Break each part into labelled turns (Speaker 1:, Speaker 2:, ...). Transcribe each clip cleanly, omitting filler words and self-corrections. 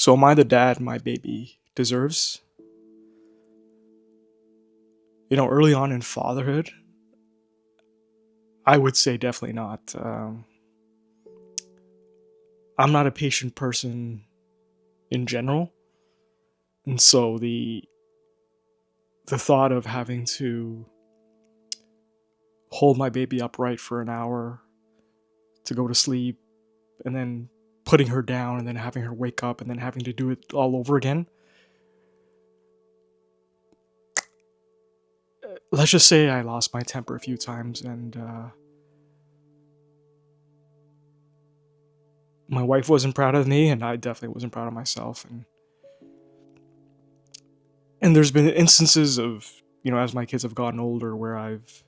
Speaker 1: So am I the dad my baby deserves? Early on in fatherhood, I would say definitely not. I'm not a patient person in general, and so the thought of having to hold my baby upright for an hour to go to sleep, and then putting her down, and then having her wake up, and then having to do it all over again. Let's just say I lost my temper a few times, and my wife wasn't proud of me, and I definitely wasn't proud of myself. And there's been instances of, as my kids have gotten older, where I've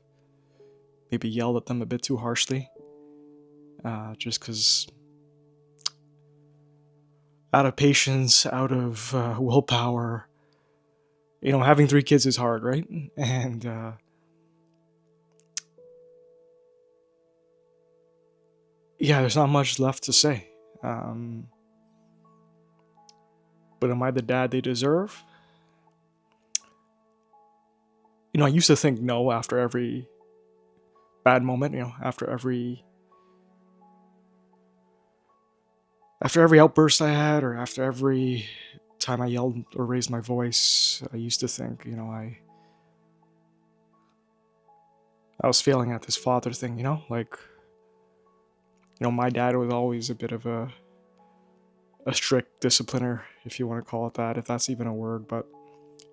Speaker 1: maybe yelled at them a bit too harshly, just because out of patience, out of willpower. Having three kids is hard, right? And yeah, there's not much left to say. But am I the dad they deserve? I used to think no after every bad moment. After every outburst I had, or after every time I yelled or raised my voice, I used to think, I was failing at this father thing. My dad was always a bit of a strict discipliner, if you want to call it that, if that's even a word. But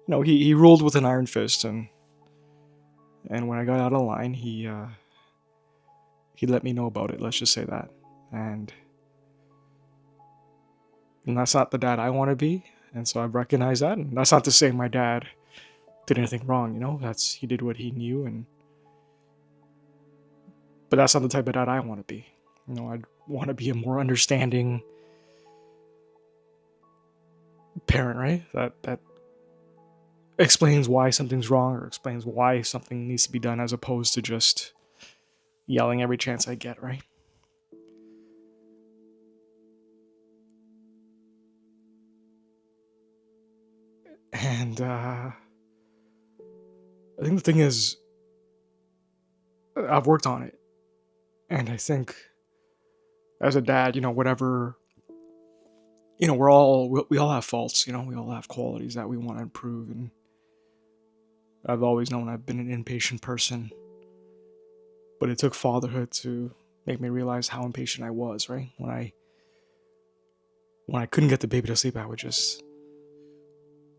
Speaker 1: he ruled with an iron fist, and when I got out of line, he let me know about it. Let's just say that, and that's not the dad I want to be, and so I've recognized that. And that's not to say my dad did anything wrong. He did what he knew, but that's not the type of dad I want to be. I'd want to be a more understanding parent, right? That explains why something's wrong, or explains why something needs to be done, as opposed to just yelling every chance I get, right? And I think the thing is, I've worked on it, and I think as a dad, whatever, we all have faults. We all have qualities that we want to improve, and I've always known I've been an impatient person, but it took fatherhood to make me realize how impatient I was. Right, when I couldn't get the baby to sleep, I would just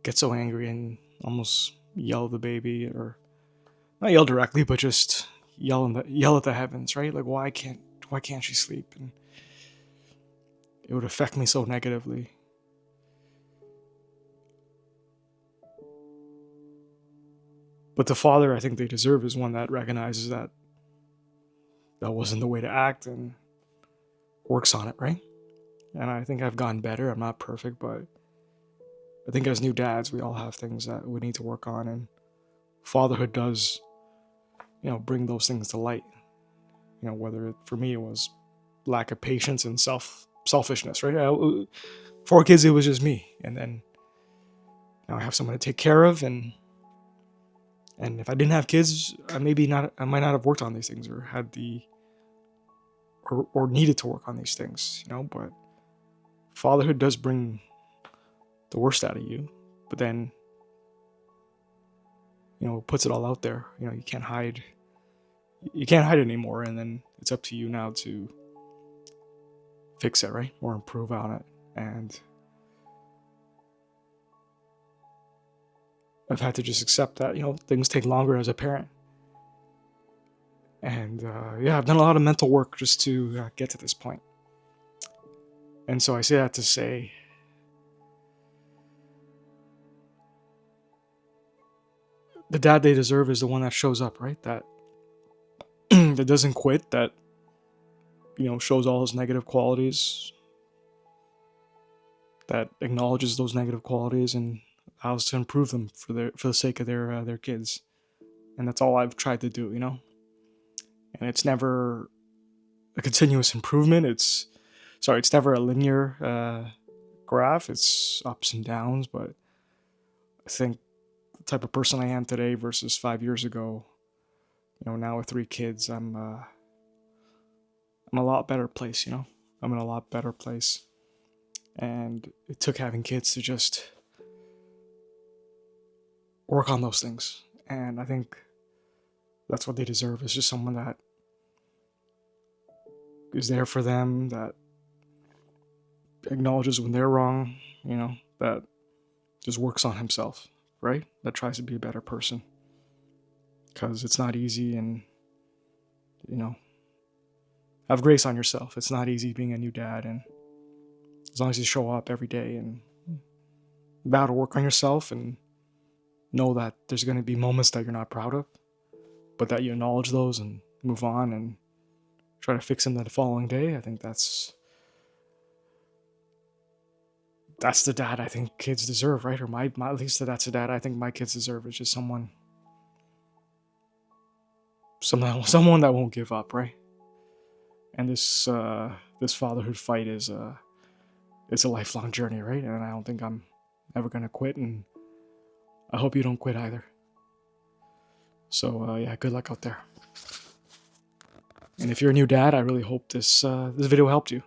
Speaker 1: get so angry and almost yell at the baby, or not yell directly, but just yell at the heavens, right? Like, why can't she sleep? And it would affect me so negatively. But the father I think they deserve is one that recognizes that that wasn't the way to act, and works on it, right? And I think I've gotten better. I'm not perfect, but I think as new dads, we all have things that we need to work on, and fatherhood does, bring those things to light. Whether for me it was lack of patience and selfishness, right? Four kids, it was just me, and then now I have someone to take care of, and if I didn't have kids, I might not have worked on these things, or had or needed to work on these things, But fatherhood does bring the worst out of you, but then puts it all out there. You can't hide. You can't hide anymore, and then it's up to you now to fix it, right, or improve on it. And I've had to just accept that things take longer as a parent, and yeah, I've done a lot of mental work just to get to this point. And so I say that to say, the dad they deserve is the one that shows up, right? That that doesn't quit, that shows all his negative qualities, that acknowledges those negative qualities, and allows to improve them for the sake of their kids. And that's all I've tried to do, And it's never a continuous improvement. It's never a linear graph. It's ups and downs, but I think the type of person I am today versus 5 years ago, now with 3 kids, I'm a lot better place. I'm in a lot better place, and it took having kids to just work on those things. And I think that's what they deserve, is just someone that is there for them, that acknowledges when they're wrong, that just works on himself, right? That tries to be a better person. Because it's not easy, and, have grace on yourself. It's not easy being a new dad, and as long as you show up every day and vow to work on yourself and know that there's going to be moments that you're not proud of, but that you acknowledge those and move on and try to fix them the following day, I think that's the dad I think kids deserve, right? Or my at least that's the dad I think my kids deserve. Is just someone that won't give up, right? And this fatherhood fight is it's a lifelong journey, right? And I don't think I'm ever gonna quit, and I hope you don't quit either. So yeah, good luck out there. And if you're a new dad, I really hope this video helped you.